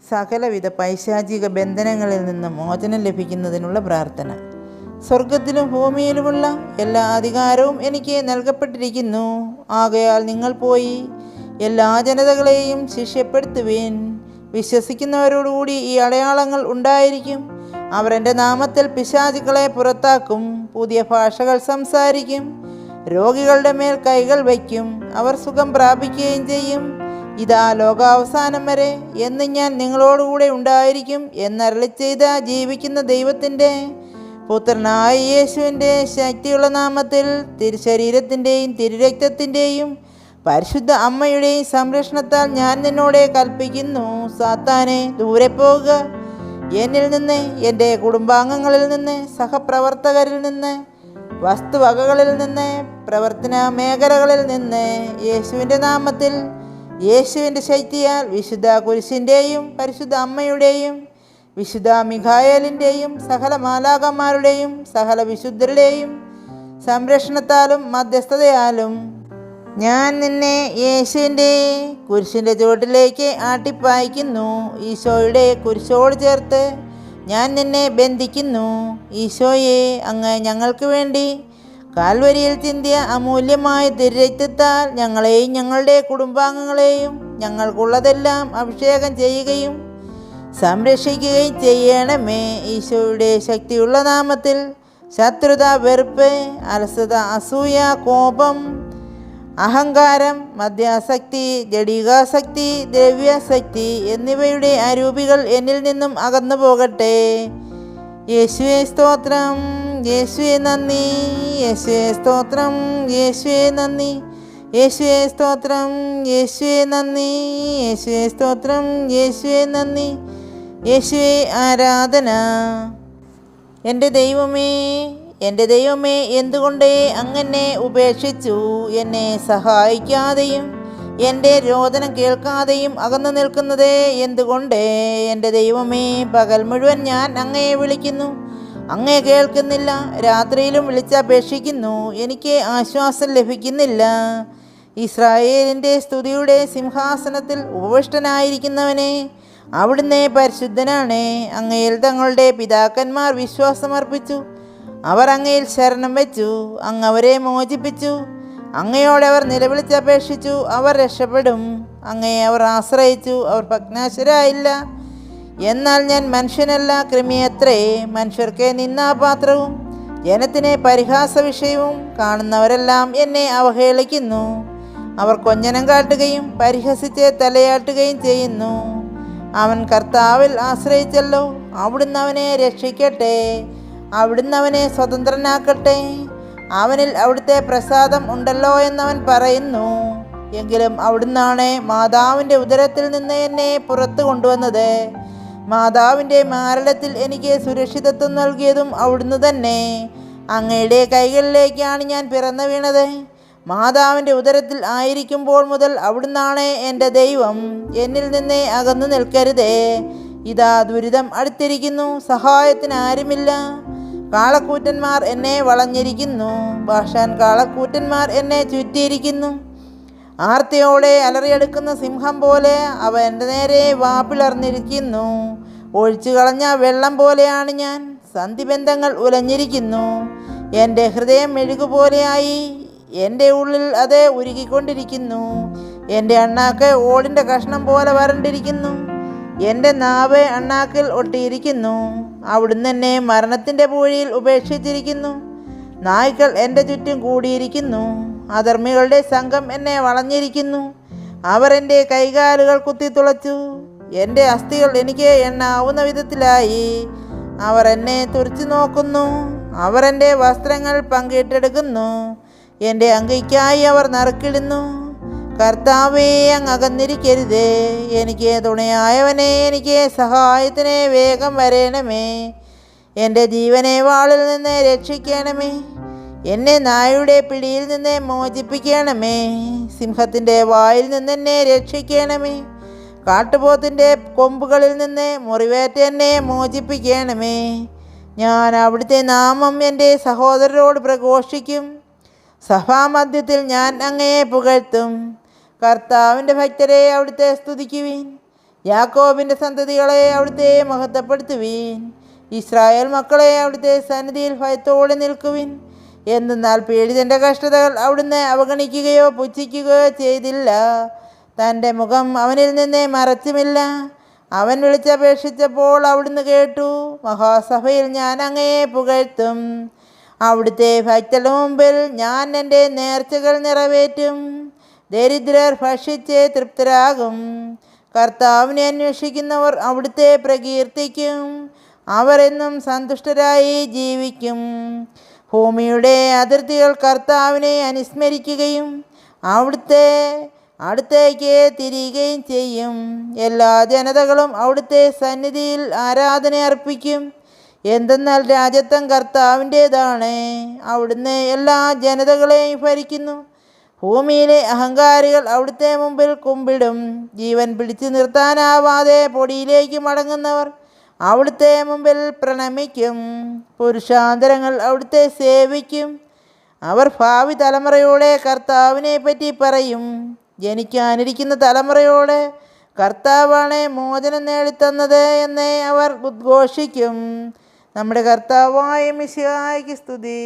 സകലവിധ പൈശാചിക ബന്ധനങ്ങളിൽ നിന്നും മോചനം ലഭിക്കുന്നതിനുള്ള പ്രാർത്ഥന. സ്വർഗത്തിലും ഭൂമിയിലുമുള്ള എല്ലാ അധികാരവും എനിക്ക് നൽകപ്പെട്ടിരിക്കുന്നു. ആകയാൽ നിങ്ങൾ പോയി എല്ലാ ജനതകളെയും ശിഷ്യപ്പെടുത്തുവിൻ. വിശ്വസിക്കുന്നവരോടുകൂടി ഈ അടയാളങ്ങൾ ഉണ്ടായിരിക്കും. അവർ എൻ്റെ നാമത്തിൽ പിശാചുക്കളെ പുറത്താക്കും, പുതിയ ഭാഷകൾ സംസാരിക്കും, രോഗികളുടെ മേൽ കൈകൾ വയ്ക്കും, അവർ സുഖം പ്രാപിക്കുകയും ചെയ്യും. ഇതാ ലോകാവസാനം വരെ എന്ന് ഞാൻ നിങ്ങളോടുകൂടെ ഉണ്ടായിരിക്കും എന്നരുളി ചെയ്ത ജീവിക്കുന്ന ദൈവത്തിൻ്റെ പുത്രനായ യേശുവിൻ്റെ ശക്തിയുള്ള നാമത്തിൽ തിരുശരീരത്തിൻ്റെയും തിരുരക്തത്തിൻ്റെയും പരിശുദ്ധ അമ്മയുടെയും സംരക്ഷണത്താൽ ഞാൻ നിന്നോട് കൽപ്പിക്കുന്നു, സാത്താനെ ദൂരെ പോകുക. എന്നിൽ നിന്ന്, എൻ്റെ കുടുംബാംഗങ്ങളിൽ നിന്ന്, സഹപ്രവർത്തകരിൽ നിന്ന്, വസ്തുവകകളിൽ നിന്ന്, പ്രവർത്തന മേഖലകളിൽ നിന്ന്, യേശുവിൻ്റെ നാമത്തിൽ, യേശുവിൻ്റെ ശക്തിയാൽ, വിശുദ്ധ കുരിശിൻ്റെയും പരിശുദ്ധ അമ്മയുടെയും വിശുദ്ധ മിഖായേലിൻ്റെയും സകല മാലാഖമാരുടെയും സകല വിശുദ്ധരുടെയും സംരക്ഷണത്താലും മധ്യസ്ഥതയാലും ഞാൻ നിന്നെ യേശുവിൻ്റെ കുരിശിൻ്റെ ചുവട്ടിലേക്ക് ആട്ടിപ്പായിക്കുന്നു. ഈശോയുടെ കുരിശോട് ചേർത്ത് ഞാൻ നിന്നെ ബന്ധിക്കുന്നു. ഈശോയെ, അങ്ങ് ഞങ്ങൾക്ക് വേണ്ടി കാൽവരിയിൽ ചിന്തിയ അമൂല്യമായ തിരുരക്തത്താൽ ഞങ്ങളെയും ഞങ്ങളുടെ കുടുംബാംഗങ്ങളെയും ഞങ്ങൾക്കുള്ളതെല്ലാം അഭിഷേകം ചെയ്യുകയും സംരക്ഷിക്കുകയും ചെയ്യണമേ. ഈശോയുടെ ശക്തിയുള്ള നാമത്തിൽ ശത്രുത, വെറുപ്പ്, അലസത, അസൂയ, കോപം, അഹങ്കാരം, മദ്യാസക്തി, ജഡികാസക്തി, ദ്രവ്യാസക്തി എന്നിവയുടെ അരൂപികൾ എന്നിൽ നിന്നും അകന്നു പോകട്ടെ. യേശുവേ സ്തോത്രം, യേശുവേ നന്ദി, യേശുവേ സ്തോത്രം, യേശുവേ നന്ദി, യേശുവേ സ്തോത്രം, യേശുവേ നന്ദി, യേശുവേ സ്തോത്രം, യേശുവേ നന്ദി, യേശുവേ ആരാധന. എൻ്റെ ദൈവമേ, എൻ്റെ ദൈവമേ, എന്തുകൊണ്ട് അങ്ങനെ ഉപേക്ഷിച്ചു? എന്നെ സഹായിക്കാതെയും എൻ്റെ രോദനം കേൾക്കാതെയും അകന്നു നിൽക്കുന്നത് എന്തുകൊണ്ട്? എൻ്റെ ദൈവമേ, പകൽ മുഴുവൻ ഞാൻ അങ്ങയെ വിളിക്കുന്നു, അങ്ങയെ കേൾക്കുന്നില്ല. രാത്രിയിലും വിളിച്ചപേക്ഷിക്കുന്നു, എനിക്ക് ആശ്വാസം ലഭിക്കുന്നില്ല. ഇസ്രായേലിൻ്റെ സ്തുതിയുടെ സിംഹാസനത്തിൽ ഉപവിഷ്ടനായിരിക്കുന്നവനെ, അവിടുന്ന് പരിശുദ്ധനാണ്. അങ്ങയിൽ തങ്ങളുടെ പിതാക്കന്മാർ വിശ്വാസമർപ്പിച്ചു, അവർ അങ്ങയിൽ ശരണം വെച്ചു, അങ്ങ് അവരെ മോചിപ്പിച്ചു. അങ്ങയോടെ അവർ നിലവിളിച്ചപേക്ഷിച്ചു, അവർ രക്ഷപ്പെടും. അങ്ങയെ അവർ ആശ്രയിച്ചു, അവർ ഭഗ്നാശരായില്ല. എന്നാൽ ഞാൻ മനുഷ്യനല്ല, കൃമിയത്രേ, മനുഷ്യർക്ക് നിന്ദാപാത്രവും ജനത്തിന് പരിഹാസ വിഷയവും. കാണുന്നവരെല്ലാം എന്നെ അവഹേളിക്കുന്നു, അവർ കൊഞ്ഞനം കാട്ടുകയും പരിഹസിച്ച് തലയാട്ടുകയും ചെയ്യുന്നു. അവൻ കർത്താവിൽ ആശ്രയിച്ചല്ലോ, അവിടുന്ന് അവനെ രക്ഷിക്കട്ടെ, അവിടുന്ന് അവനെ സ്വതന്ത്രനാക്കട്ടെ. അവനിൽ അവിടുത്തെ പ്രസാദം ഉണ്ടല്ലോ എന്നവൻ പറയുന്നു. എങ്കിലും അവിടുന്നാണ് മാതാവിൻ്റെ ഉദരത്തിൽ നിന്ന് എന്നെ പുറത്തു കൊണ്ടുവന്നത്. മാതാവിൻ്റെ മാരടത്തിൽ എനിക്ക് സുരക്ഷിതത്വം നൽകിയതും അവിടുന്ന് തന്നെ. അങ്ങയുടെ കൈകളിലേക്കാണ് ഞാൻ പിറന്നു വീണത്. മാതാവിൻ്റെ ഉദരത്തിൽ ആയിരിക്കുമ്പോൾ മുതൽ അവിടുന്നാണ് എൻ്റെ ദൈവം. എന്നിൽ നിന്ന് അകന്നു നിൽക്കരുതേ. ഇതാ ദുരിതം അടുത്തിരിക്കുന്നു, സഹായത്തിന് ആരുമില്ല. കാളക്കൂറ്റന്മാർ എന്നെ വളഞ്ഞിരിക്കുന്നു, ഭാഷാൻ കാളക്കൂറ്റന്മാർ എന്നെ ചുറ്റിയിരിക്കുന്നു. ആർത്തിയോടെ അലറിയെടുക്കുന്ന സിംഹം പോലെ അവ എൻ്റെ നേരെ വാപ്പിളർന്നിരിക്കുന്നു. ഒഴിച്ചു കളഞ്ഞ വെള്ളം പോലെയാണ് ഞാൻ. സന്ധിബന്ധങ്ങൾ ഉലഞ്ഞിരിക്കുന്നു. എൻ്റെ ഹൃദയം മെഴുകുപോലെയായി, എൻ്റെ ഉള്ളിൽ അത് ഉരുകിക്കൊണ്ടിരിക്കുന്നു. എൻ്റെ അണ്ണാക്ക് ഓടിൻ്റെ കഷ്ണം പോലെ വരണ്ടിരിക്കുന്നു. എൻ്റെ നാവ് അണ്ണാക്കിൽ ഒട്ടിയിരിക്കുന്നു. അവിടുന്ന് എന്നെ മരണത്തിൻ്റെ പൂഴിയിൽ ഉപേക്ഷിച്ചിരിക്കുന്നു. നായ്ക്കൾ എൻ്റെ ചുറ്റും കൂടിയിരിക്കുന്നു. അധർമ്മികളുടെ സംഘം എന്നെ വളഞ്ഞിരിക്കുന്നു. അവർ എൻ്റെ കൈകാലുകൾ കുത്തിത്തുളച്ചു. എൻ്റെ അസ്ഥികൾ എനിക്ക് എണ്ണാവുന്ന വിധത്തിലായി. അവർ എന്നെ തുറിച്ചു നോക്കുന്നു. അവർ എൻ്റെ വസ്ത്രങ്ങൾ പങ്കിട്ടെടുക്കുന്നു. എൻ്റെ അങ്കിക്കായി അവർ നറുക്കിടുന്നു. കർത്താവേ, അങ്ങ് അകന്നിരിക്കരുതേ. എനിക്ക് തുണയായവനെ, എനിക്ക് സഹായത്തിന് വേഗം വരേണമേ. എൻ്റെ ജീവനെ വാളിൽ നിന്ന് രക്ഷിക്കണമേ. എന്നെ നായയുടെ പിടിയിൽ നിന്ന് മോചിപ്പിക്കണമേ. സിംഹത്തിൻ്റെ വായിൽ നിന്ന് എന്നെ രക്ഷിക്കണമേ. കാട്ടുപോത്തിൻ്റെ കൊമ്പുകളിൽ നിന്ന് മുറിവേറ്റ് എന്നെ മോചിപ്പിക്കണമേ. ഞാൻ അവിടുത്തെ നാമം എൻ്റെ സഹോദരരോട് പ്രഘോഷിക്കും. സഭാമധ്യത്തിൽ ഞാൻ അങ്ങയെ പുകഴ്ത്തും. കർത്താവിൻ്റെ ഭക്തരെ അവിടുത്തെ സ്തുതിക്കുവിൻ. യാക്കോബിൻ്റെ സന്തതികളെ അവിടുത്തെ മഹത്വപ്പെടുത്തുവീൻ. ഇസ്രായേൽ മക്കളെ അവിടുത്തെ സന്നിധിയിൽ ഭയത്തോടെ നിൽക്കുവിൻ. എന്തെന്നാൽ പീഡിതൻ്റെ കഷ്ടതകൾ അവിടുന്ന് അവഗണിക്കുകയോ പുച്ഛിക്കുകയോ ചെയ്തില്ല. തൻ്റെ മുഖം അവനിൽ നിന്ന് മറച്ചുമില്ല. അവൻ വിളിച്ചപേക്ഷിച്ചപ്പോൾ അവിടുന്ന് കേട്ടു. മഹാസഭയിൽ ഞാൻ അങ്ങയെ പുകഴ്ത്തും. അവിടുത്തെ ഭക്തരുടെ മുമ്പിൽ ഞാൻ എൻ്റെ നേർച്ചകൾ നിറവേറ്റും. ദരിദ്രർ ഭക്ഷിച്ച് തൃപ്തരാകും. കർത്താവിനെ അന്വേഷിക്കുന്നവർ അവിടുത്തെ പ്രകീർത്തിക്കും. അവർ എന്നും സന്തുഷ്ടരായി ജീവിക്കും. ഭൂമിയുടെ അതിർത്തികൾ കർത്താവിനെ അനുസ്മരിക്കുകയും അവിടുത്തെ അടുത്തേക്ക് തിരിയുകയും ചെയ്യും. എല്ലാ ജനതകളും അവിടുത്തെ സന്നിധിയിൽ ആരാധന അർപ്പിക്കും. എന്തെന്നാൽ രാജത്വം കർത്താവിൻ്റേതാണ്. അവിടുന്ന് എല്ലാ ജനതകളെയും ഭരിക്കുന്നു. ഭൂമിയിലെ അഹങ്കാരികൾ അവിടുത്തെ മുമ്പിൽ കുമ്പിടും. ജീവൻ പിടിച്ചു നിർത്താനാവാതെ പൊടിയിലേക്ക് മടങ്ങുന്നവർ അവിടുത്തെ മുമ്പിൽ പ്രണമിക്കും. പുരുഷാന്തരങ്ങൾ അവിടുത്തെ സേവിക്കും. അവർ ഭാവി തലമുറയോടെ കർത്താവിനെ പറ്റി പറയും. ജനിക്കാനിരിക്കുന്ന തലമുറയോട് കർത്താവാണ് മോചനം നേടിത്തന്നത് എന്ന് അവർ ഉദ്ഘോഷിക്കും. നമ്മുടെ കർത്താവായ മിശിഹായ്ക്ക് സ്തുതി.